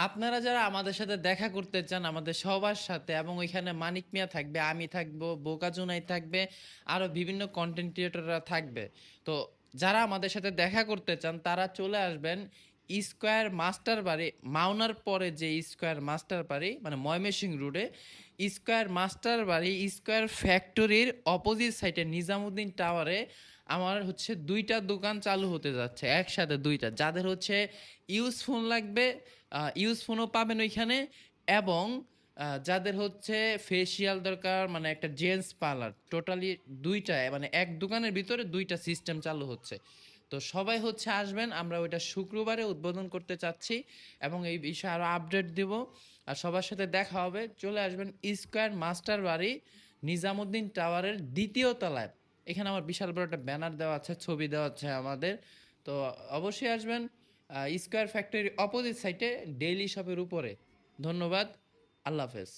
আপনারা যারা আমাদের সাথে দেখা করতে চান আমাদের সবার সাথে এবং ওইখানে মানিক মিয়া থাকবে, আমি থাকবো, বোকা জুনাই থাকবে, আরো বিভিন্ন কন্টেন্ট ক্রিয়েটররা থাকবে। তো যারা আমাদের সাথে দেখা করতে চান তারা চলে আসবেন স্কোয়ার মাস্টার বাড়ি, মাওনার পরে যে স্কোয়ার মাস্টার বাড়ি মানে ময়মনসিংহ রোডে স্কোয়ার মাস্টার বাড়ি স্কোয়ার ফ্যাক্টরির অপোজিট সাইডে নিজামুদ্দিন টাওয়ারে আমার হচ্ছে দুইটা দোকান চালু হতে যাচ্ছে একসাথে দুইটা। যাদের হচ্ছে ইউজ ফোন লাগবে ইউজ ফোনও পাবেন ওইখানে, এবং যাদের হচ্ছে ফেসিয়াল দরকার মানে একটা জেন্টস পার্লার, টোটালি দুইটা মানে এক দোকানের ভিতরে দুইটা সিস্টেম চালু হচ্ছে। তো সবাই হচ্ছে আসবেন, আমরা ওইটা শুক্রবারে উদ্বোধন করতে চাচ্ছি এবং এই বিষয়ে আরও আপডেট দেব। আর সবার সাথে দেখা হবে, চলে আসবেন স্কোয়ার মাস্টার বাড়ি নিজামুদ্দিন টাওয়ারের দ্বিতীয় তলায়। এখানে আমার বিশাল বড় একটা ব্যানার দেওয়া আছে, ছবি দেওয়া আছে আমাদের। তো অবশ্যই আসবেন স্কোয়ার ফ্যাক্টরির অপোজিট সাইডে ডেইলি শপের উপরে। ধন্যবাদ, আল্লাহ হাফেজ।